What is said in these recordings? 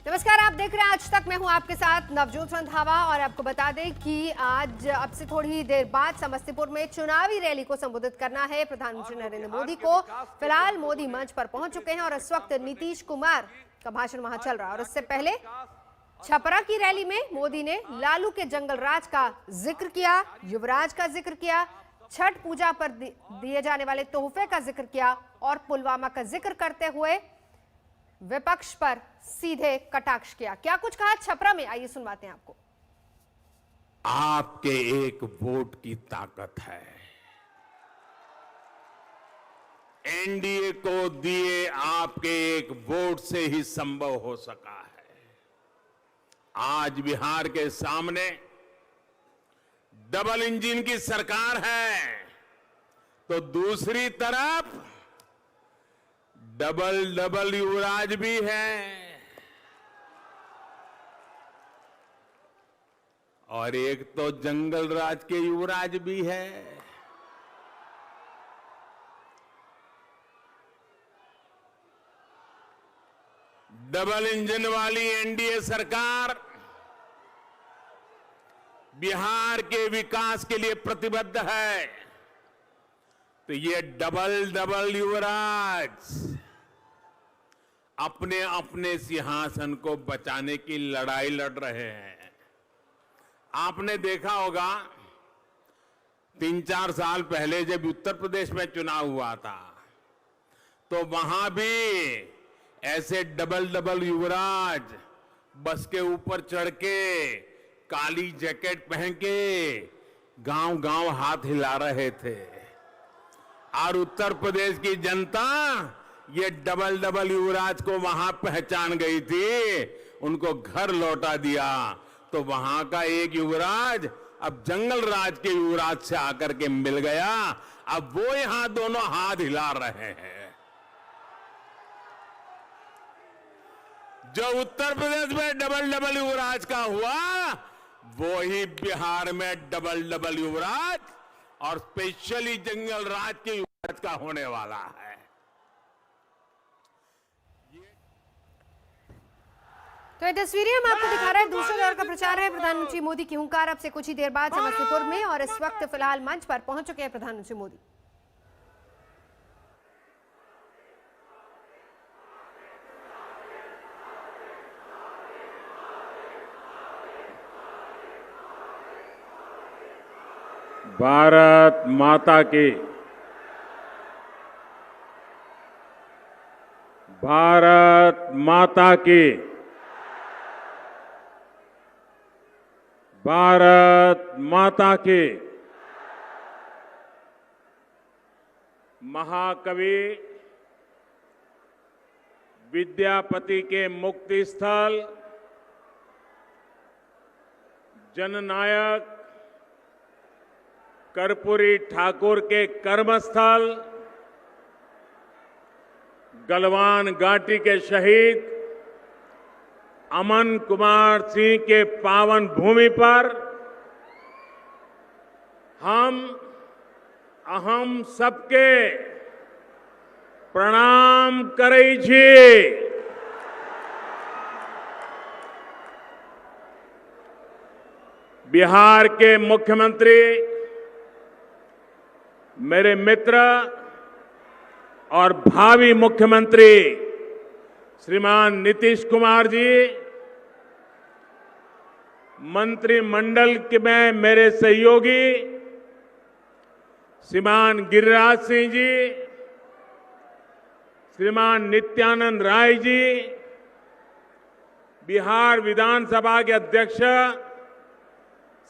नमस्कार, आप देख रहे हैं आज तक। मैं हूं आपके साथ नवजोत रंधावा और आपको बता दें कि आज अब से थोड़ी देर बाद समस्तीपुर में चुनावी रैली को संबोधित करना है प्रधानमंत्री नरेंद्र मोदी को। फिलहाल मोदी मंच पर पहुंच चुके हैं और इस वक्त नीतीश कुमार का भाषण वहां चल रहा है। और इससे पहले छपरा की रैली में मोदी ने लालू के जंगल राज का जिक्र किया, युवराज का जिक्र किया, छठ पूजा पर दिए जाने वाले तोहफे का जिक्र किया और पुलवामा का जिक्र करते हुए विपक्ष पर सीधे कटाक्ष किया। क्या कुछ कहा छपरा में, आइए सुनवाते हैं आपको। आपके एक वोट की ताकत है। एनडीए को दिए आपके एक वोट से ही संभव हो सका है। आज बिहार के सामने डबल इंजन की सरकार है, तो दूसरी तरफ डबल युवराज भी है और एक तो जंगल राज के युवराज भी है। डबल इंजन वाली एनडीए सरकार बिहार के विकास के लिए प्रतिबद्ध है, तो ये डबल युवराज अपने अपने सिंहासन को बचाने की लड़ाई लड़ रहे हैं। आपने देखा होगा 3-4 साल पहले जब उत्तर प्रदेश में चुनाव हुआ था, तो वहां भी ऐसे डबल युवराज बस के ऊपर चढ़ के काली जैकेट पहन के गांव हाथ हिला रहे थे और उत्तर प्रदेश की जनता ये डबल युवराज को वहां पहचान गई थी, उनको घर लौटा दिया। तो वहां का एक युवराज अब जंगल राज के युवराज से आकर के मिल गया। अब वो यहां दोनों हाथ हिला रहे हैं। जो उत्तर प्रदेश में डबल युवराज का हुआ, वो ही बिहार में डबल युवराज और स्पेशली जंगल राज के युवराज का होने वाला है। तो ये तस्वीरें हम आपको दिखा रहे हैं। दूसरे दौर का प्रचार है प्रधानमंत्री मोदी की हुंकार अब से कुछ ही देर बाद समस्तीपुर में, और इस वक्त फिलहाल मंच पर पहुंच चुके हैं प्रधानमंत्री मोदी। भारत माता की, भारत माता की, भारत माता की। महाकवि विद्यापति के मुक्ति स्थल, जननायक कर्पूरी ठाकुर के कर्मस्थल, गलवान घाटी के शहीद अमन कुमार सिंह के पावन भूमि पर हम सबके प्रणाम करै छी। बिहार के मुख्यमंत्री मेरे मित्र और भावी मुख्यमंत्री श्रीमान नीतीश कुमार जी, मंत्रिमंडल में मेरे सहयोगी श्रीमान गिरिराज सिंह जी, श्रीमान नित्यानंद राय जी, बिहार विधानसभा के अध्यक्ष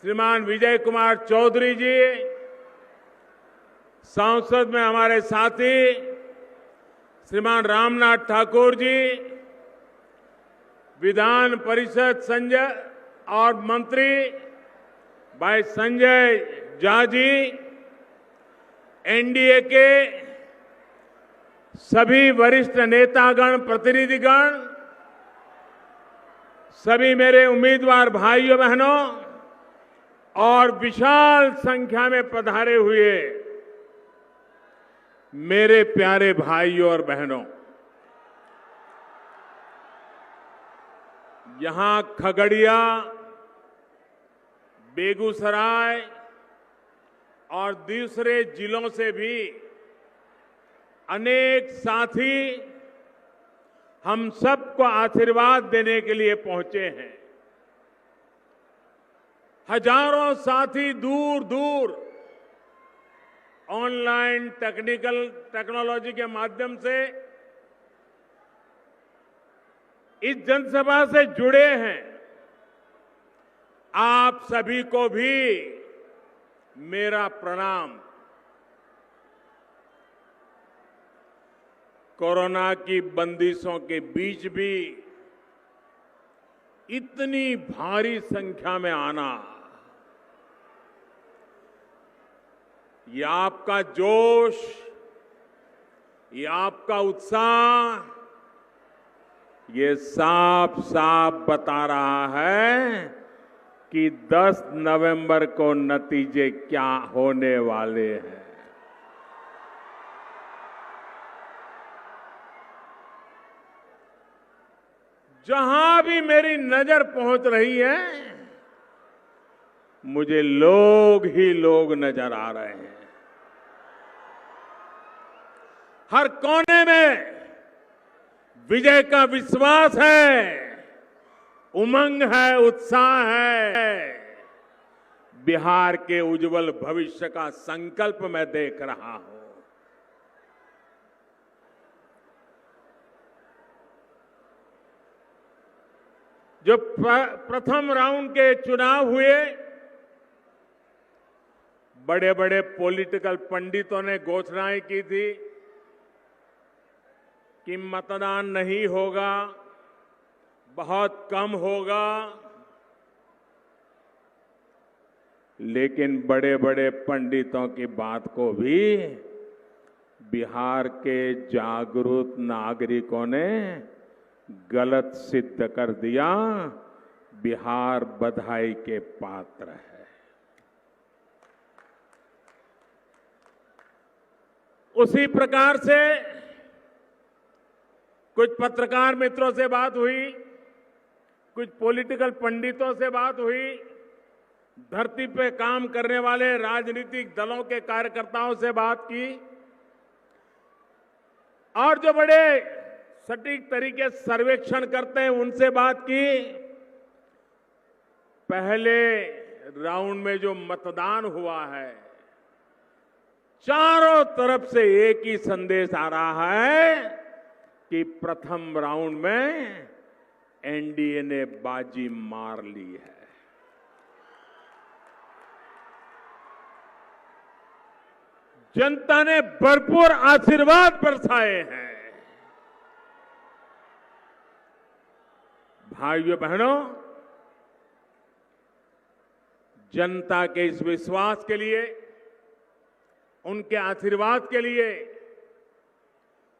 श्रीमान विजय कुमार चौधरी जी, संसद में हमारे साथी श्रीमान रामनाथ ठाकुर जी, विधान परिषद संजय और मंत्री भाई संजय झा जी, एनडीए के सभी वरिष्ठ नेतागण, प्रतिनिधिगण, सभी मेरे उम्मीदवार भाइयों बहनों और विशाल संख्या में पधारे हुए मेरे प्यारे भाइयों और बहनों, यहां खगड़िया, बेगूसराय और दूसरे जिलों से भी अनेक साथी हम सबको आशीर्वाद देने के लिए पहुंचे हैं। हजारों साथी दूर दूर ऑनलाइन टेक्नोलॉजी के माध्यम से इस जनसभा से जुड़े हैं। आप सभी को भी मेरा प्रणाम। कोरोना की बंदिशों के बीच भी इतनी भारी संख्या में आना, ये आपका जोश, ये आपका उत्साह, ये साफ साफ बता रहा है कि 10 नवंबर को नतीजे क्या होने वाले हैं। जहां भी मेरी नजर पहुंच रही है, मुझे लोग ही लोग नजर आ रहे हैं। हर कोने में विजय का विश्वास है, उमंग है, उत्साह है। बिहार के उज्जवल भविष्य का संकल्प मैं देख रहा हूं। जो प्रथम राउंड के चुनाव हुए, बड़े बड़े पॉलिटिकल पंडितों ने घोषणाएं की थी कि मतदान नहीं होगा, बहुत कम होगा, लेकिन बड़े बड़े पंडितों की बात को भी बिहार के जागरूक नागरिकों ने गलत सिद्ध कर दिया। बिहार बधाई के पात्र है। उसी प्रकार से कुछ पत्रकार मित्रों से बात हुई, कुछ पॉलिटिकल पंडितों से बात हुई, धरती पे काम करने वाले राजनीतिक दलों के कार्यकर्ताओं से बात की, और जो बड़े सटीक तरीके से सर्वेक्षण करते हैं उनसे बात की। पहले राउंड में जो मतदान हुआ है, चारों तरफ से एक ही संदेश आ रहा है कि प्रथम राउंड में एनडीए ने बाजी मार ली है। जनता ने भरपूर आशीर्वाद बरसाए हैं। भाइयों बहनों, जनता के इस विश्वास के लिए, उनके आशीर्वाद के लिए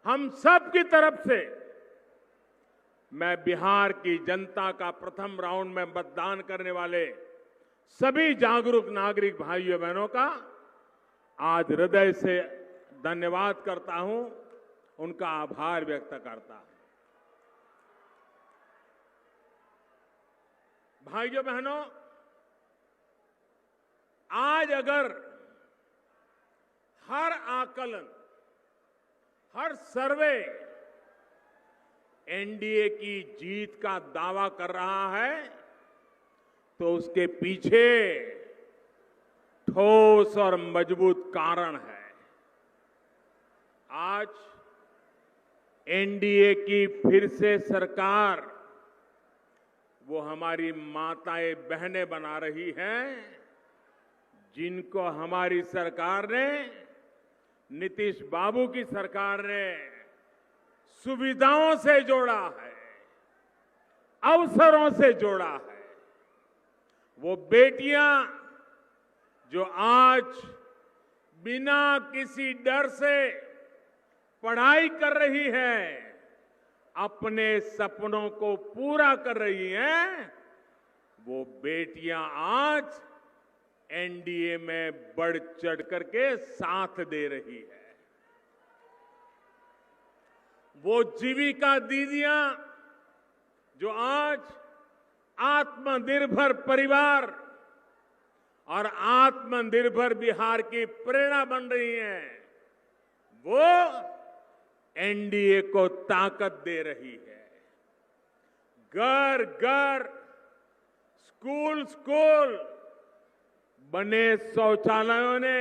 हम सब की तरफ से मैं बिहार की जनता का प्रथम राउंड में मतदान करने वाले सभी जागरूक नागरिक भाइयों बहनों का आज हृदय से धन्यवाद करता हूं, उनका आभार व्यक्त करता हूं। भाइयों बहनों, आज अगर हर आकलन, हर सर्वे एनडीए की जीत का दावा कर रहा है, तो उसके पीछे ठोस और मजबूत कारण है। आज एनडीए की फिर से सरकार वो हमारी माताएं बहनें बना रही हैं, जिनको हमारी सरकार ने, नीतीश बाबू की सरकार ने सुविधाओं से जोड़ा है, अवसरों से जोड़ा है। वो बेटियां जो आज बिना किसी डर से पढ़ाई कर रही हैं, अपने सपनों को पूरा कर रही हैं, वो बेटियां आज एनडीए में बढ़ चढ़ करके साथ दे रही है। वो जीविका दीदियां जो आज आत्मनिर्भर परिवार और आत्मनिर्भर बिहार की प्रेरणा बन रही है, वो एनडीए को ताकत दे रही है। घर घर, स्कूल स्कूल बने शौचालयों ने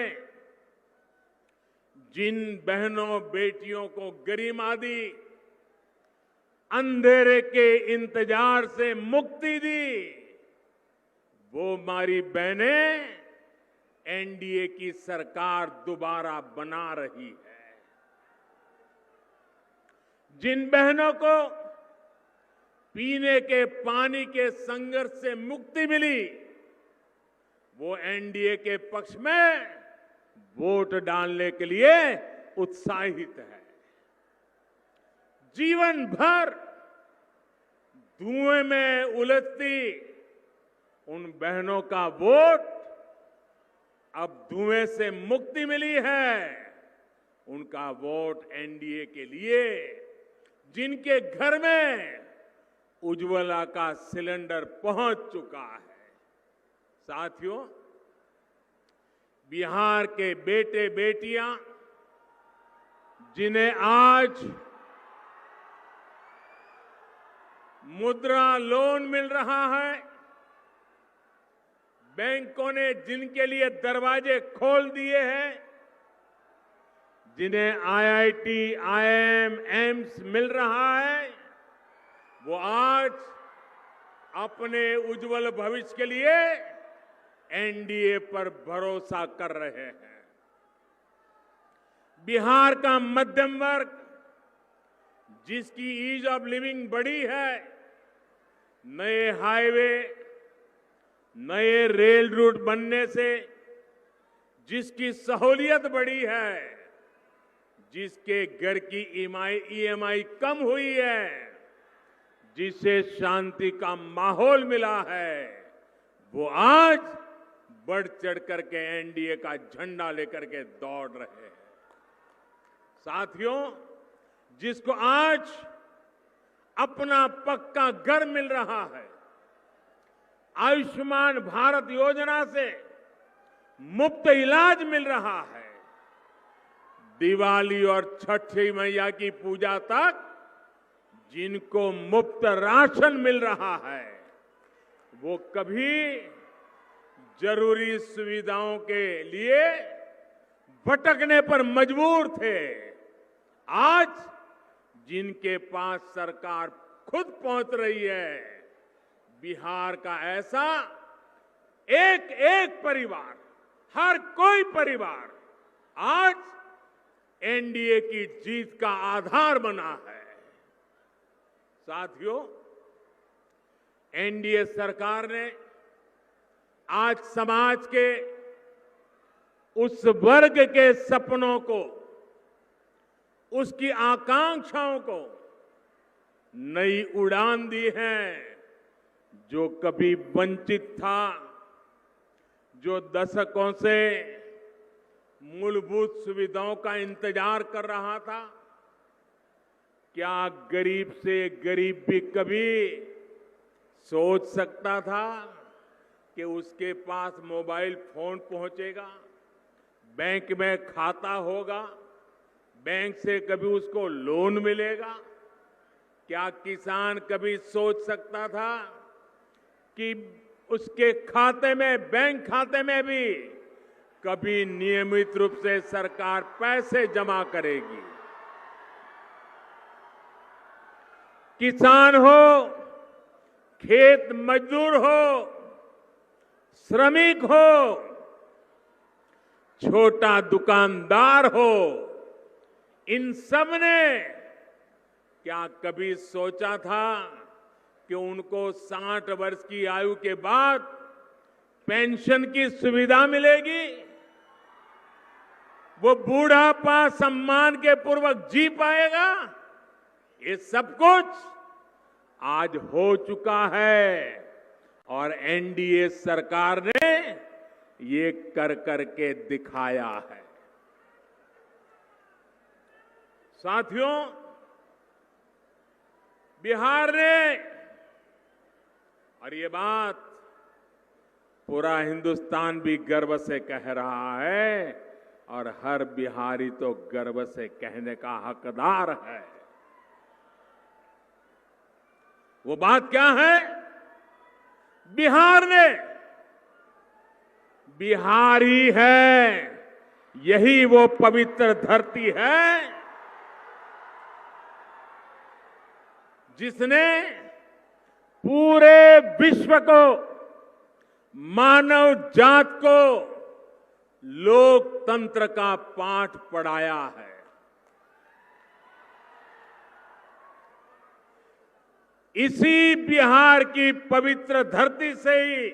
जिन बहनों बेटियों को गरिमा दी, अंधेरे के इंतजार से मुक्ति दी, वो हमारी बहनें एनडीए की सरकार दोबारा बना रही है। जिन बहनों को पीने के पानी के संघर्ष से मुक्ति मिली, वो एनडीए के पक्ष में वोट डालने के लिए उत्साहित है। जीवन भर धुएं में उलझती उन बहनों का वोट अब धुएं से मुक्ति मिली है। उनका वोट एनडीए के लिए, जिनके घर में उज्ज्वला का सिलेंडर पहुंच चुका है। साथियों, बिहार के बेटे बेटियां जिन्हें आज मुद्रा लोन मिल रहा है, बैंकों ने जिनके लिए दरवाजे खोल दिए हैं, जिन्हें आईआईटी, आईआईएम, एम्स मिल रहा है, वो आज अपने उज्जवल भविष्य के लिए एनडीए पर भरोसा कर रहे हैं। बिहार का मध्यम वर्ग, जिसकी ईज ऑफ लिविंग बढ़ी है, नए हाईवे, नए रेल रूट बनने से जिसकी सहूलियत बढ़ी है, जिसके घर की ईएमआई कम हुई है, जिसे शांति का माहौल मिला है, वो आज बढ़ चढ़ करके एनडीए का झंडा लेकर के दौड़ रहे हैं। साथियों, जिसको आज अपना पक्का घर मिल रहा है, आयुष्मान भारत योजना से मुफ्त इलाज मिल रहा है, दिवाली और छठी मैया की पूजा तक जिनको मुफ्त राशन मिल रहा है, वो कभी जरूरी सुविधाओं के लिए भटकने पर मजबूर थे। आज जिनके पास सरकार खुद पहुंच रही है, बिहार का ऐसा एक एक परिवार, हर कोई परिवार आज एनडीए की जीत का आधार बना है। साथियों, एनडीए सरकार ने आज समाज के उस वर्ग के सपनों को, उसकी आकांक्षाओं को नई उड़ान दी है। जो कभी वंचित था, जो दशकों से मूलभूत सुविधाओं का इंतजार कर रहा था, क्या गरीब से गरीब भी कभी सोच सकता था कि उसके पास मोबाइल फोन पहुंचेगा, बैंक में खाता होगा, बैंक से कभी उसको लोन मिलेगा? क्या किसान कभी सोच सकता था कि उसके खाते में, बैंक खाते में भी कभी नियमित रूप से सरकार पैसे जमा करेगी? किसान हो, खेत मजदूर हो, श्रमिक हो, छोटा दुकानदार हो, इन सब ने क्या कभी सोचा था कि उनको 60 वर्ष की आयु के बाद पेंशन की सुविधा मिलेगी? वो बूढ़ापा सम्मान के पूर्वक जी पाएगा? ये सब कुछ आज हो चुका है और एनडीए सरकार ने ये कर करके दिखाया है। साथियों, बिहार ने और ये बात पूरा हिंदुस्तान भी गर्व से कह रहा है और हर बिहारी तो गर्व से कहने का हकदार है। वो बात क्या है? बिहार ने, बिहार ही है, यही वो पवित्र धरती है जिसने पूरे विश्व को, मानव जात को लोकतंत्र का पाठ पढ़ाया है। इसी बिहार की पवित्र धरती से ही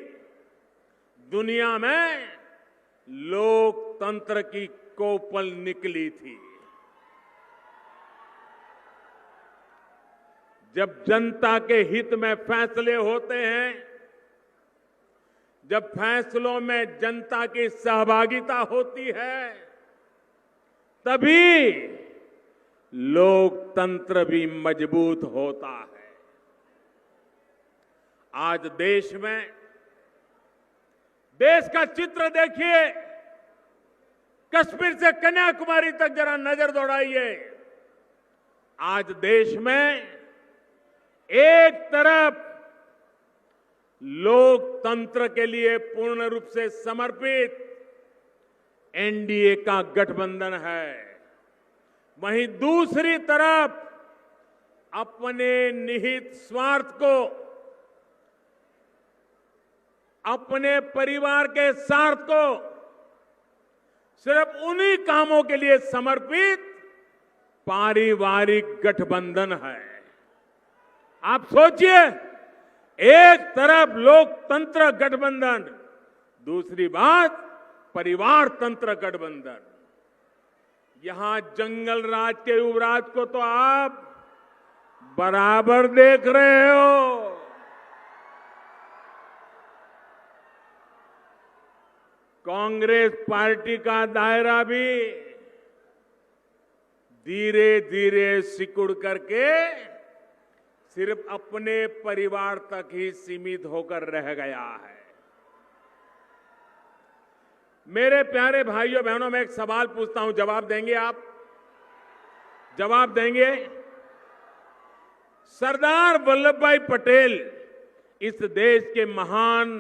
दुनिया में लोकतंत्र की कोपल निकली थी। जब जनता के हित में फैसले होते हैं, जब फैसलों में जनता की सहभागिता होती है, तभी लोकतंत्र भी मजबूत होता है। आज देश में, देश का चित्र देखिए, कश्मीर से कन्याकुमारी तक जरा नजर दौड़ाइए। आज देश में एक तरफ लोकतंत्र के लिए पूर्ण रूप से समर्पित एनडीए का गठबंधन है, वहीं दूसरी तरफ अपने निहित स्वार्थ को, अपने परिवार के स्वार्थ को सिर्फ उन्हीं कामों के लिए समर्पित पारिवारिक गठबंधन है। आप सोचिए, एक तरफ लोकतंत्र गठबंधन, दूसरी बात परिवार तंत्र गठबंधन। यहां जंगल राज के युवराज को तो आप बराबर देख रहे हो। कांग्रेस पार्टी का दायरा भी धीरे धीरे सिकुड़ करके सिर्फ अपने परिवार तक ही सीमित होकर रह गया है। मेरे प्यारे भाइयों बहनों, मैं एक सवाल पूछता हूं, जवाब देंगे आप? जवाब देंगे? सरदार वल्लभ भाई पटेल इस देश के महान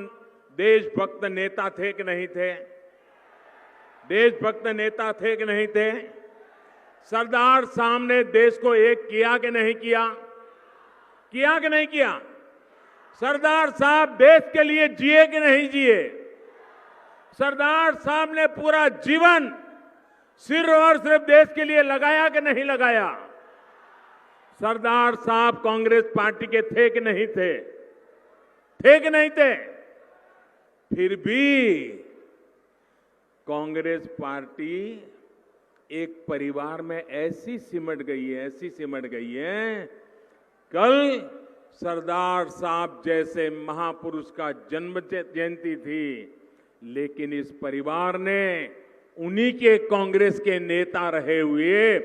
देशभक्त नेता थे कि नहीं थे? देशभक्त नेता थे कि नहीं थे? सरदार साहब ने देश को एक किया कि नहीं किया? किया कि नहीं किया? सरदार साहब देश के लिए जिए कि नहीं जिए? सरदार साहब ने पूरा जीवन सिर्फ और सिर्फ देश के लिए लगाया कि नहीं लगाया? सरदार साहब कांग्रेस पार्टी के थे कि नहीं थे? थे कि नहीं थे? फिर भी कांग्रेस पार्टी एक परिवार में ऐसी सिमट गई है, ऐसी सिमट गई है। कल सरदार साहब जैसे महापुरुष का जन्म जयंती थी, लेकिन इस परिवार ने उन्हीं के कांग्रेस के नेता रहे हुए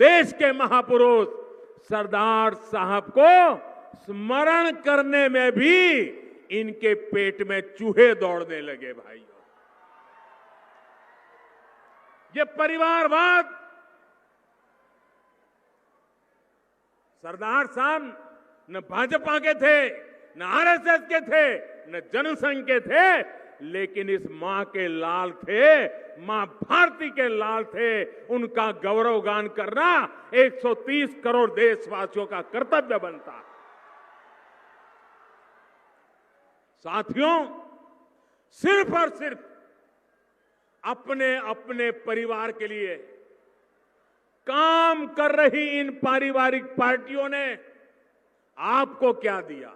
देश के महापुरुष सरदार साहब को स्मरण करने में भी इनके पेट में चूहे दौड़ने लगे। भाइयों, ये परिवारवाद, सरदार साहब न भाजपा के थे, न आरएसएस के थे, न जनसंघ के थे, लेकिन इस मां के लाल थे, मां भारती के लाल थे। उनका गौरवगान करना 130 करोड़ देशवासियों का कर्तव्य बनता है। साथियों, सिर्फ और सिर्फ अपने अपने परिवार के लिए काम कर रही इन पारिवारिक पार्टियों ने आपको क्या दिया?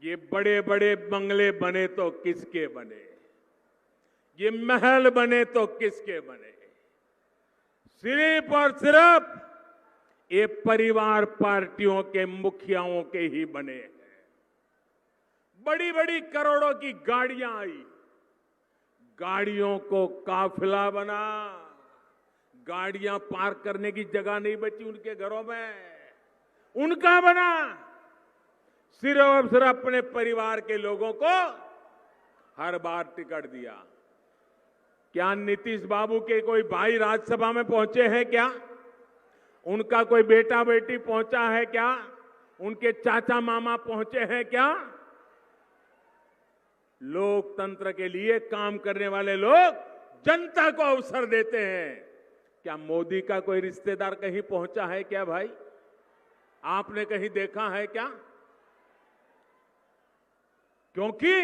ये बड़े बड़े बंगले बने तो किसके बने? ये महल बने तो किसके बने? सिर्फ और सिर्फ ये परिवार पार्टियों के मुखियाओं के ही बने हैं। बड़ी बड़ी करोड़ों की गाड़ियां आई, गाड़ियों को काफिला बना, गाड़ियां पार्क करने की जगह नहीं बची उनके घरों में, उनका बना। सिर्फ और सिर्फ अपने परिवार के लोगों को हर बार टिकट दिया। क्या नीतीश बाबू के कोई भाई राज्यसभा में पहुंचे हैं क्या? उनका कोई बेटा बेटी पहुंचा है क्या? उनके चाचा मामा पहुंचे हैं क्या? लोकतंत्र के लिए काम करने वाले लोग जनता को अवसर देते हैं। क्या मोदी का कोई रिश्तेदार कहीं पहुंचा है क्या भाई? आपने कहीं देखा है क्या? क्योंकि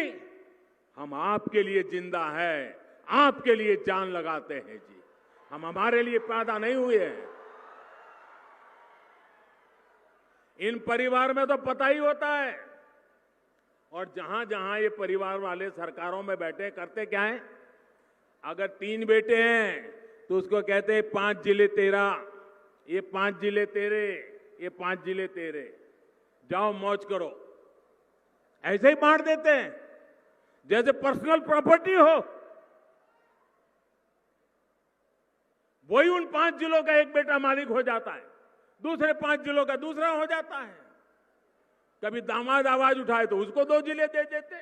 हम आपके लिए जिंदा है, आपके लिए जान लगाते हैं जी। हम हमारे लिए पैदा नहीं हुए हैं। इन परिवार में तो पता ही होता है। और जहां जहां ये परिवार वाले सरकारों में बैठे करते क्या है? अगर 3 बेटे हैं तो उसको कहते हैं 5 जिले तेरा, ये 5 जिले तेरे, ये 5 जिले तेरे, जाओ मौज करो। ऐसे ही बांट देते हैं जैसे पर्सनल प्रॉपर्टी हो। वही उन 5 जिलों का एक बेटा मालिक हो जाता है, दूसरे 5 जिलों का दूसरा हो जाता है। कभी दामाद आवाज उठाए तो उसको 2 जिले दे देते,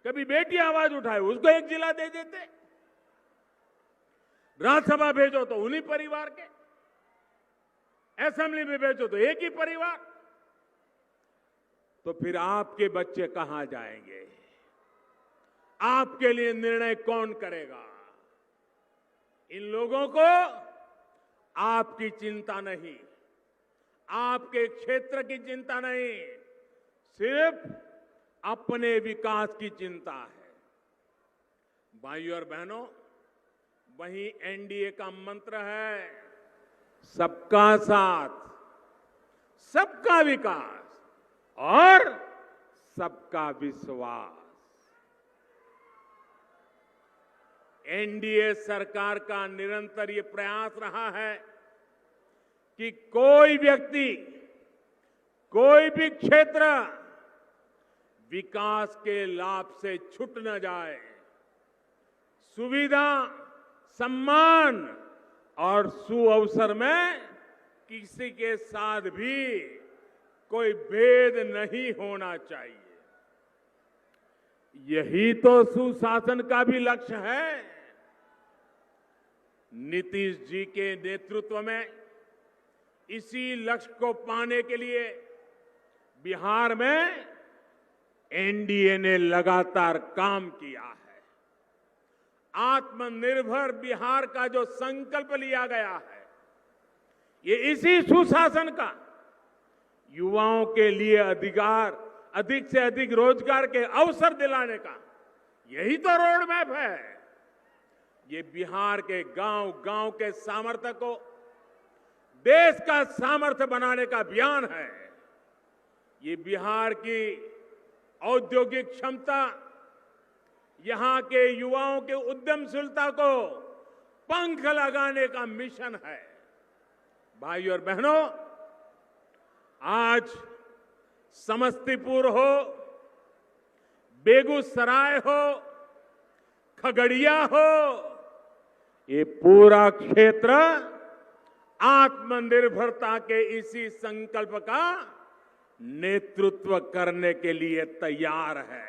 कभी बेटी आवाज उठाए उसको 1 जिला दे देते। राज्यसभा भेजो तो उन्हीं परिवार के, असेंबली में भेजो तो एक ही परिवार। तो फिर आपके बच्चे कहां जाएंगे? आपके लिए निर्णय कौन करेगा? इन लोगों को आपकी चिंता नहीं, आपके क्षेत्र की चिंता नहीं, सिर्फ अपने विकास की चिंता है। भाइयों और बहनों, वही एनडीए का मंत्र है, सबका साथ, सबका विकास और सबका विश्वास। एनडीए सरकार का निरंतर ये प्रयास रहा है कि कोई व्यक्ति, कोई भी क्षेत्र विकास के लाभ से छूट न जाए। सुविधा, सम्मान और सुअवसर में किसी के साथ भी कोई भेद नहीं होना चाहिए। यही तो सुशासन का भी लक्ष्य है। नीतीश जी के नेतृत्व में इसी लक्ष्य को पाने के लिए बिहार में एनडीए ने लगातार काम किया है। आत्मनिर्भर बिहार का जो संकल्प लिया गया है, ये इसी सुशासन का युवाओं के लिए अधिक से अधिक रोजगार के अवसर दिलाने का यही तो रोड मैप है। ये बिहार के गांव गांव के सामर्थ्य को देश का सामर्थ्य बनाने का अभियान है। ये बिहार की औद्योगिक क्षमता, यहां के युवाओं के उद्यमशीलता को पंख लगाने का मिशन है। भाइयों और बहनों, आज समस्तीपुर हो, बेगूसराय हो, खगड़िया हो, ये पूरा क्षेत्र आत्मनिर्भरता के इसी संकल्प का नेतृत्व करने के लिए तैयार है।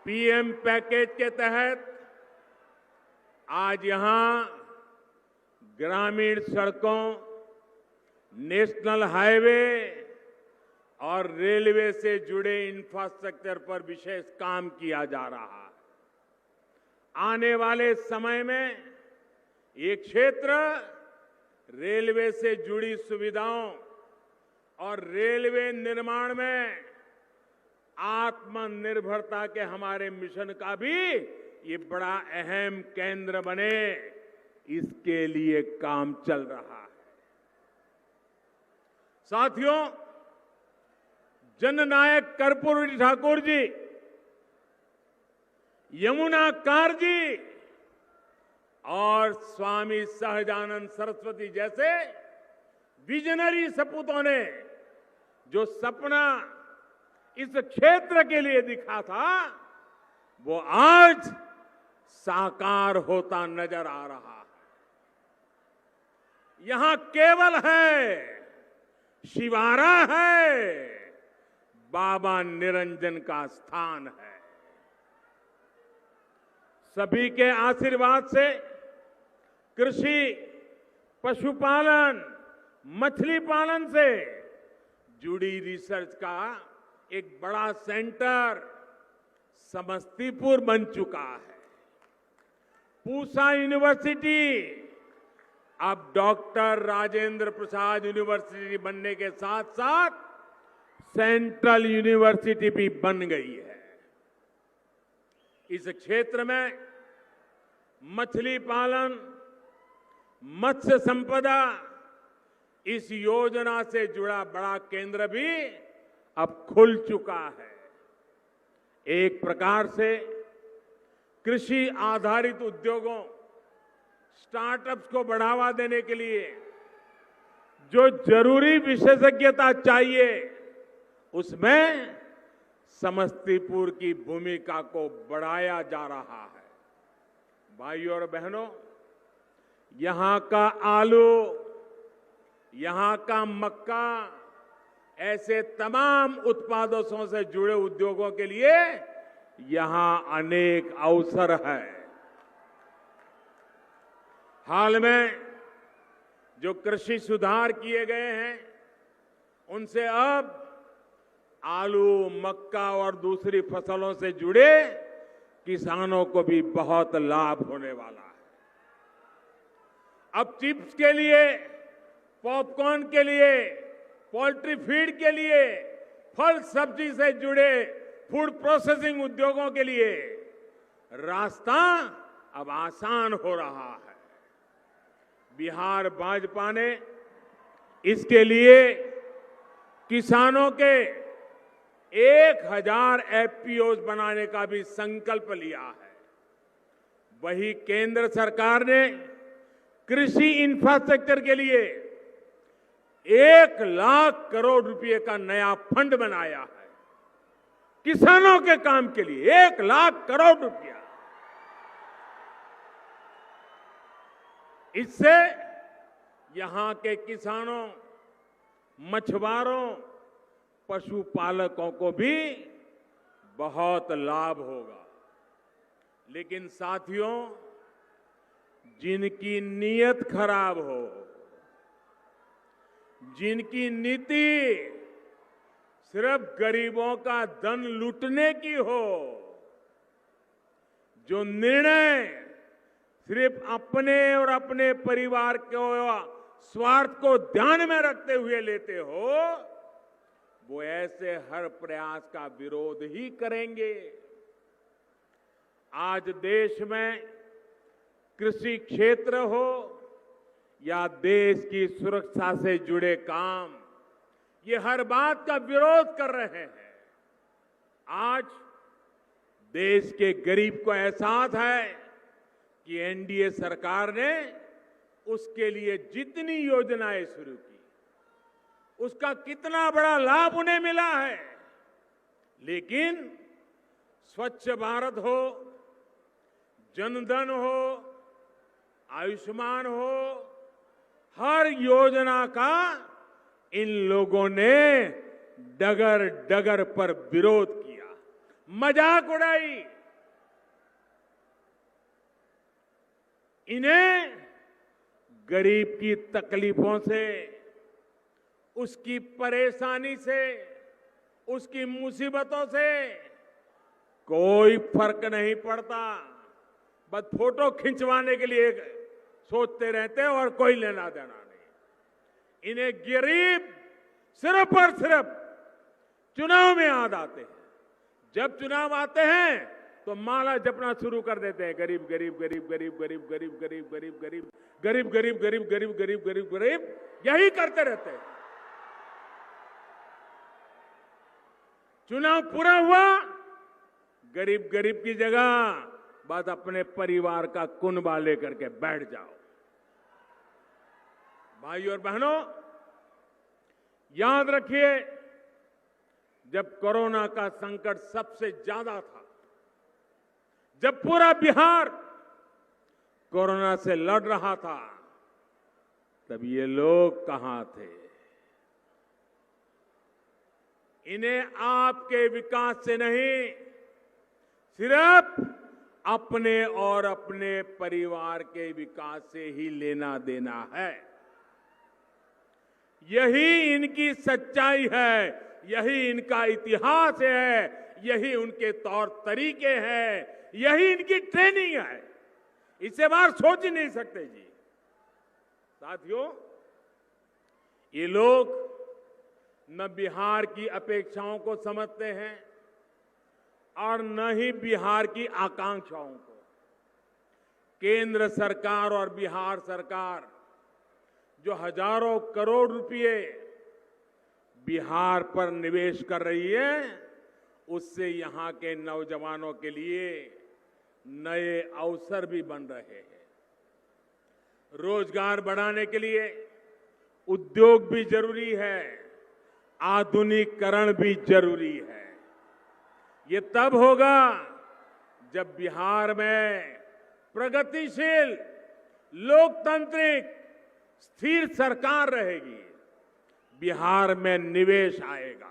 पीएम पैकेज के तहत आज यहां ग्रामीण सड़कों, नेशनल हाईवे और रेलवे से जुड़े इंफ्रास्ट्रक्चर पर विशेष काम किया जा रहा है। आने वाले समय में ये क्षेत्र रेलवे से जुड़ी सुविधाओं और रेलवे निर्माण में आत्मनिर्भरता के हमारे मिशन का भी ये बड़ा अहम केंद्र बने, इसके लिए काम चल रहा है। साथियों, जननायक कर्पूरी ठाकुर जी, यमुना कार जी और स्वामी सहजानंद सरस्वती जैसे विजनरी सपूतों ने जो सपना इस क्षेत्र के लिए दिखा था, वो आज साकार होता नजर आ रहा है। यहां केवल है शिवारा है, बाबा निरंजन का स्थान है। सभी के आशीर्वाद से कृषि, पशुपालन, मछली पालन से जुड़ी रिसर्च का एक बड़ा सेंटर समस्तीपुर बन चुका है। पूसा यूनिवर्सिटी अब डॉक्टर राजेंद्र प्रसाद यूनिवर्सिटी बनने के साथ साथ सेंट्रल यूनिवर्सिटी भी बन गई है। इस क्षेत्र में मछली पालन, मत्स्य संपदा, इस योजना से जुड़ा बड़ा केंद्र भी अब खुल चुका है। एक प्रकार से कृषि आधारित उद्योगों, स्टार्टअप्स को बढ़ावा देने के लिए जो जरूरी विशेषज्ञता चाहिए, उसमें समस्तीपुर की भूमिका को बढ़ाया जा रहा है। भाइयों और बहनों, यहां का आलू, यहां का मक्का, ऐसे तमाम उत्पादों से जुड़े उद्योगों के लिए यहां अनेक अवसर है। हाल में जो कृषि सुधार किए गए हैं, उनसे अब आलू, मक्का और दूसरी फसलों से जुड़े किसानों को भी बहुत लाभ होने वाला है। अब चिप्स के लिए, पॉपकॉर्न के लिए, पोल्ट्री फीड के लिए, फल सब्जी से जुड़े फूड प्रोसेसिंग उद्योगों के लिए रास्ता अब आसान हो रहा है। बिहार भाजपा ने इसके लिए किसानों के 1000 एफपीओ बनाने का भी संकल्प लिया है। वही केंद्र सरकार ने कृषि इंफ्रास्ट्रक्चर के लिए 1 लाख करोड़ रुपए का नया फंड बनाया है। किसानों के काम के लिए 1 लाख करोड़ रुपया। इससे यहां के किसानों, मछुआरों, पशुपालकों को भी बहुत लाभ होगा। लेकिन साथियों, जिनकी नीयत खराब हो, जिनकी नीति सिर्फ गरीबों का धन लूटने की हो, जो निर्णय सिर्फ अपने और अपने परिवार को स्वार्थ को ध्यान में रखते हुए लेते हो, वो ऐसे हर प्रयास का विरोध ही करेंगे। आज देश में कृषि क्षेत्र हो या देश की सुरक्षा से जुड़े काम, ये हर बात का विरोध कर रहे हैं। आज देश के गरीब को एहसास है कि एनडीए सरकार ने उसके लिए जितनी योजनाएं शुरू की, उसका कितना बड़ा लाभ उन्हें मिला है। लेकिन स्वच्छ भारत हो, जनधन हो, आयुष्मान हो, हर योजना का इन लोगों ने डगर डगर पर विरोध किया, मजाक उड़ाई। इन्हें गरीब की तकलीफों से, उसकी परेशानी से, उसकी मुसीबतों से कोई फर्क नहीं पड़ता। बस फोटो खिंचवाने के लिए सोचते रहते हैं और कोई लेना देना नहीं। इन्हें गरीब सिर्फ और सिर्फ चुनाव में याद आते हैं। जब चुनाव आते हैं तो माला जपना शुरू कर देते हैं, गरीब गरीब गरीब गरीब गरीब गरीब गरीब गरीब गरीब गरीब गरीब गरीब गरीब गरीब गरीब गरीब, यही करते रहते हैं। चुनाव पूरा हुआ, गरीब गरीब की जगह बस अपने परिवार का कुनबा लेकर के बैठ जाओ। भाइयों और बहनों, याद रखिए, जब कोरोना का संकट सबसे ज्यादा था, जब पूरा बिहार कोरोना से लड़ रहा था, तब ये लोग कहां थे? इन्हें आपके विकास से नहीं, सिर्फ अपने और अपने परिवार के विकास से ही लेना देना है। यही इनकी सच्चाई है, यही इनका इतिहास है, यही उनके तौर तरीके हैं, यही इनकी ट्रेनिंग है। इससे बाहर सोच ही नहीं सकते जी। साथियों, ये लोग न बिहार की अपेक्षाओं को समझते हैं और न ही बिहार की आकांक्षाओं को। केंद्र सरकार और बिहार सरकार जो हजारों करोड़ रुपए बिहार पर निवेश कर रही है, उससे यहां के नौजवानों के लिए नए अवसर भी बन रहे हैं। रोजगार बढ़ाने के लिए उद्योग भी जरूरी है, आधुनिकीकरण भी जरूरी है। ये तब होगा जब बिहार में प्रगतिशील, लोकतांत्रिक, स्थिर सरकार रहेगी, बिहार में निवेश आएगा।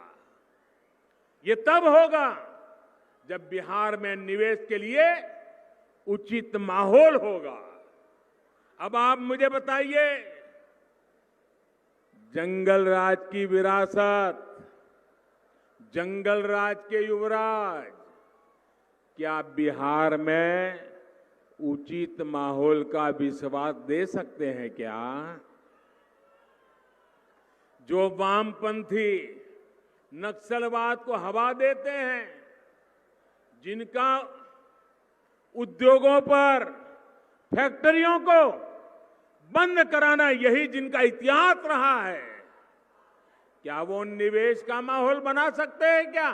ये तब होगा जब बिहार में निवेश के लिए उचित माहौल होगा। अब आप मुझे बताइए, जंगल राज की विरासत, जंगल राज के युवराज, क्या बिहार में उचित माहौल का विश्वास दे सकते हैं क्या? जो वामपंथी नक्सलवाद को हवा देते हैं, जिनका उद्योगों पर, फैक्ट्रियों को बंद कराना यही जिनका इतिहास रहा है, क्या वो निवेश का माहौल बना सकते हैं क्या?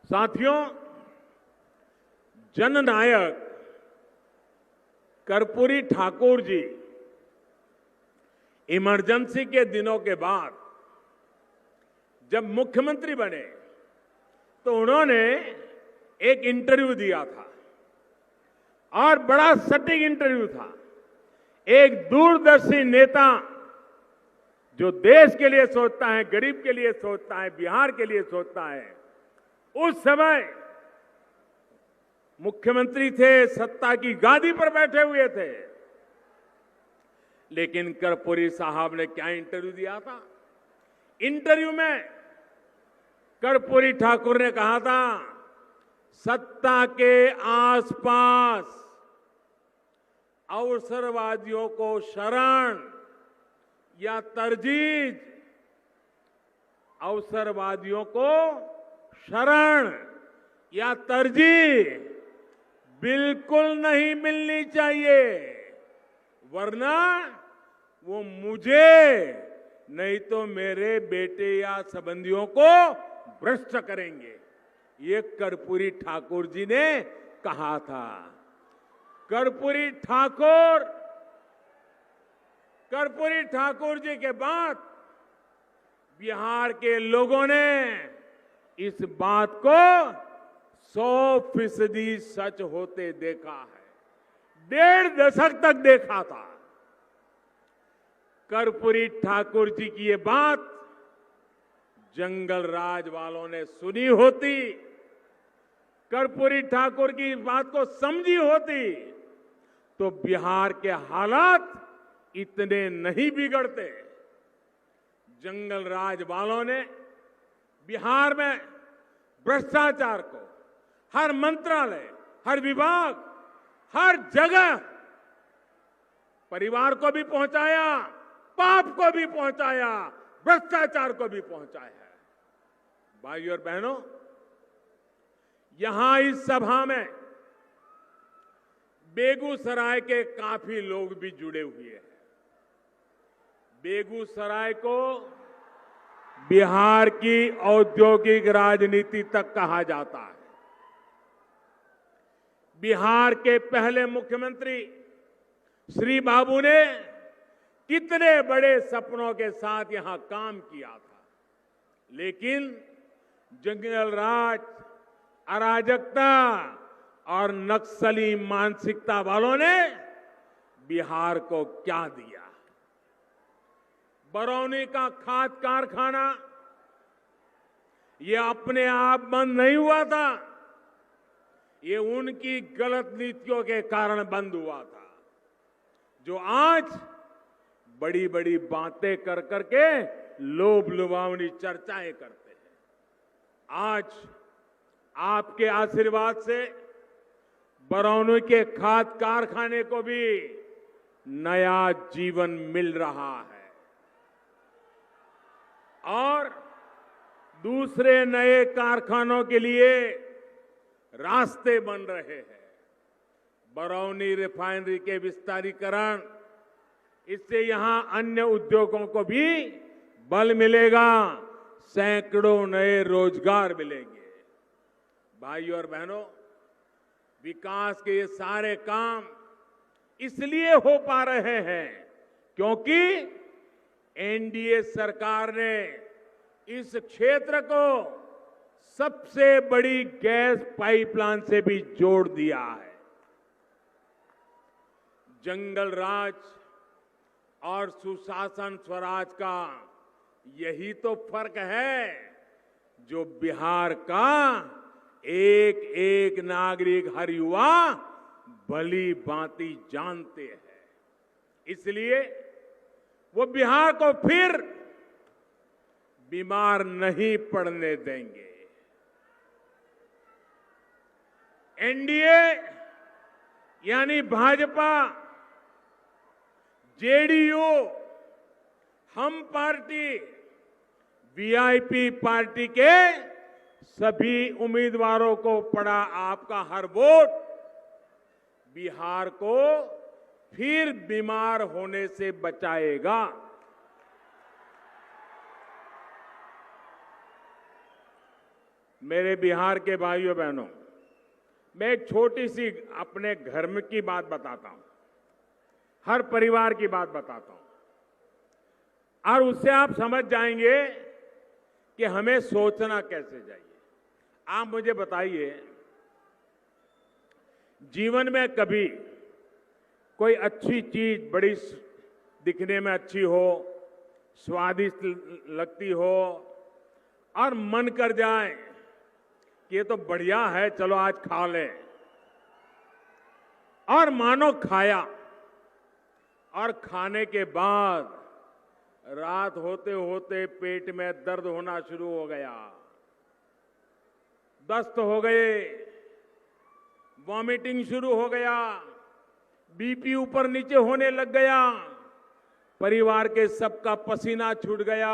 साथियों, जननायक कर्पूरी ठाकुर जी इमरजेंसी के दिनों के बाद जब मुख्यमंत्री बने तो उन्होंने एक इंटरव्यू दिया था और बड़ा सटीक इंटरव्यू था। एक दूरदर्शी नेता जो देश के लिए सोचता है, गरीब के लिए सोचता है, बिहार के लिए सोचता है, उस समय मुख्यमंत्री थे, सत्ता की गादी पर बैठे हुए थे, लेकिन कर्पूरी साहब ने क्या इंटरव्यू दिया था? इंटरव्यू में कर्पूरी ठाकुर ने कहा था, सत्ता के आसपास अवसरवादियों को शरण या तरजीह, अवसरवादियों को शरण या तरजीह बिल्कुल नहीं मिलनी चाहिए, वरना वो मुझे नहीं तो मेरे बेटे या संबंधियों को भ्रष्ट करेंगे। ये कर्पूरी ठाकुर जी ने कहा था। कर्पूरी ठाकुर जी के बाद बिहार के लोगों ने इस बात को 100% सच होते देखा है। 1.5 दशक तक देखा था। कर्पूरी ठाकुर जी की ये बात जंगल राज वालों ने सुनी होती, कर्पूरी ठाकुर की बात को समझी होती, तो बिहार के हालात इतने नहीं बिगड़ते। जंगल राज वालों ने बिहार में भ्रष्टाचार को हर मंत्रालय, हर विभाग, हर जगह परिवार को भी पहुंचाया, पाप को भी पहुंचाया, भ्रष्टाचार को भी पहुंचाया है। भाइयों और बहनों, यहां इस सभा में बेगूसराय के काफी लोग भी जुड़े हुए हैं। बेगूसराय को बिहार की औद्योगिक राजनीति तक कहा जाता है। बिहार के पहले मुख्यमंत्री श्री बाबू ने कितने बड़े सपनों के साथ यहां काम किया था, लेकिन जंगल राज, अराजकता और नक्सली मानसिकता वालों ने बिहार को क्या दिया। बरौनी का खाद कारखाना ये अपने आप बंद नहीं हुआ था, ये उनकी गलत नीतियों के कारण बंद हुआ था, जो आज बड़ी बड़ी बातें कर करके लोभ लुभावनी चर्चाएं करते हैं। आज आपके आशीर्वाद से बरौनी के खाद कारखाने को भी नया जीवन मिल रहा है और दूसरे नए कारखानों के लिए रास्ते बन रहे हैं। बरौनी रिफाइनरी के विस्तारीकरण, इससे यहां अन्य उद्योगों को भी बल मिलेगा, सैकड़ों नए रोजगार मिलेंगे। भाइयों और बहनों, विकास के ये सारे काम इसलिए हो पा रहे हैं क्योंकि एनडीए सरकार ने इस क्षेत्र को सबसे बड़ी गैस पाइपलाइन से भी जोड़ दिया है। जंगल राज और सुशासन स्वराज का यही तो फर्क है जो बिहार का एक एक नागरिक, हर युवा भली भांति जानते हैं। इसलिए वो बिहार को फिर बीमार नहीं पड़ने देंगे। एनडीए यानी भाजपा, जेडीयू, हम पार्टी, वीआईपी पार्टी के सभी उम्मीदवारों को पड़ा आपका हर वोट बिहार को फिर बीमार होने से बचाएगा। मेरे बिहार के भाइयों बहनों, मैं एक छोटी सी अपने घर में की बात बताता हूं, हर परिवार की बात बताता हूं और उससे आप समझ जाएंगे कि हमें सोचना कैसे चाहिए। आप मुझे बताइए, जीवन में कभी कोई अच्छी चीज बड़ी दिखने में अच्छी हो, स्वादिष्ट लगती हो और मन कर जाए कि ये तो बढ़िया है, चलो आज खा लें, और मानो खाया और खाने के बाद रात होते होते पेट में दर्द होना शुरू हो गया, दस्त हो गए, वॉमिटिंग शुरू हो गया, बीपी ऊपर नीचे होने लग गया, परिवार के सबका पसीना छूट गया,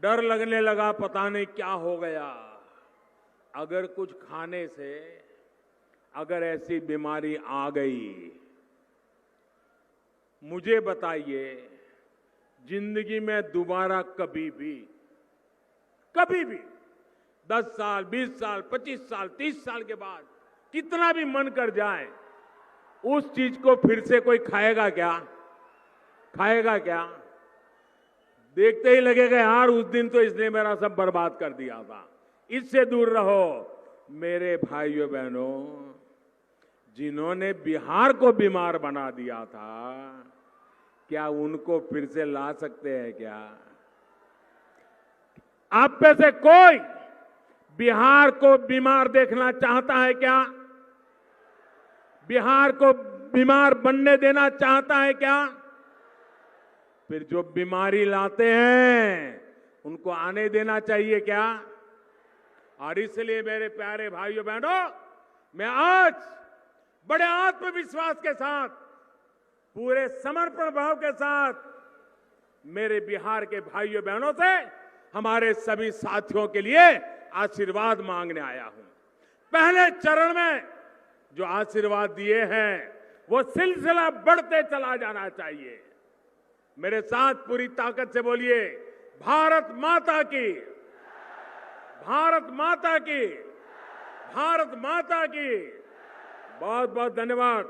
डर लगने लगा पता नहीं क्या हो गया। अगर कुछ खाने से अगर ऐसी बीमारी आ गई, मुझे बताइए जिंदगी में दोबारा कभी भी 10 साल, 20 साल, 25 साल, 30 साल के बाद कितना भी मन कर जाए, उस चीज को फिर से कोई खाएगा क्या? खाएगा क्या? देखते ही लगेगा यार उस दिन तो इसने मेरा सब बर्बाद कर दिया था, इससे दूर रहो। मेरे भाइयों बहनों, जिन्होंने बिहार को बीमार बना दिया था, क्या उनको फिर से ला सकते हैं क्या? आप में से कोई बिहार को बीमार देखना चाहता है क्या? बिहार को बीमार बनने देना चाहता है क्या? फिर जो बीमारी लाते हैं उनको आने देना चाहिए क्या? और इसलिए मेरे प्यारे भाइयों बहनों, मैं आज बड़े आत्मविश्वास के साथ, पूरे समर्पण भाव के साथ मेरे बिहार के भाइयों बहनों से, हमारे सभी साथियों के लिए आशीर्वाद मांगने आया हूं। पहले चरण में जो आशीर्वाद दिए हैं वो सिलसिला बढ़ते चला जाना चाहिए। मेरे साथ पूरी ताकत से बोलिए, भारत माता की, भारत माता की, भारत माता की। बहुत बहुत धन्यवाद।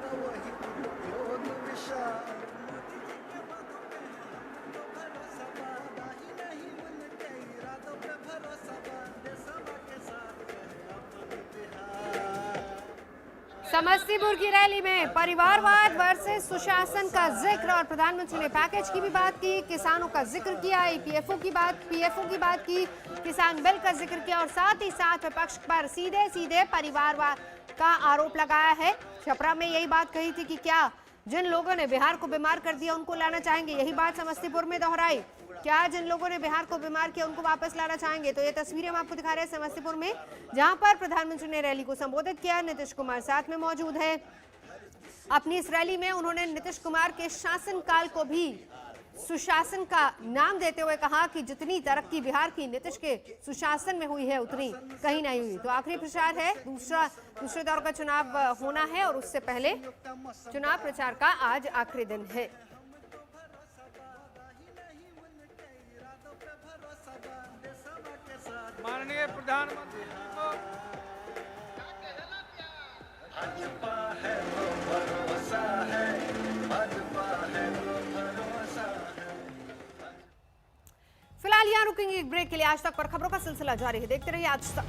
नवही उद्योग विशाल समस्तीपुर की रैली में परिवारवाद वर्सेस सुशासन का जिक्र और प्रधानमंत्री ने पैकेज की भी बात की, किसानों का जिक्र किया, पीएफओ की बात की, किसान बिल का जिक्र किया और साथ ही साथ विपक्ष पर सीधे सीधे परिवारवाद का आरोप लगाया है। छपरा में यही बात कही थी कि क्या जिन लोगों ने बिहार को बीमार कर दिया उनको लाना चाहेंगे, यही बात समस्तीपुर में दोहराई। क्या जिन लोगों ने बिहार को बीमार किया उनको वापस लाना चाहेंगे? तो ये तस्वीरें हम आपको दिखा रहे हैं समस्तीपुर में, जहां पर प्रधानमंत्री ने रैली को संबोधित किया। नीतीश कुमार साथ में मौजूद है। अपनी इस रैली में उन्होंने नीतीश कुमार के शासनकाल को भी सुशासन का नाम देते हुए कहा कि जितनी तरक्की बिहार की नीतीश के सुशासन में हुई है उतनी कहीं नहीं हुई। तो आखिरी प्रचार है, दूसरे दौर का चुनाव होना है और उससे पहले चुनाव प्रचार का आज आखिरी दिन है। माननीय प्रधानमंत्री फिलहाल यहाँ रुकेंगे एक ब्रेक के लिए। आज तक पर खबरों का सिलसिला जारी है, देखते रहिए आज तक।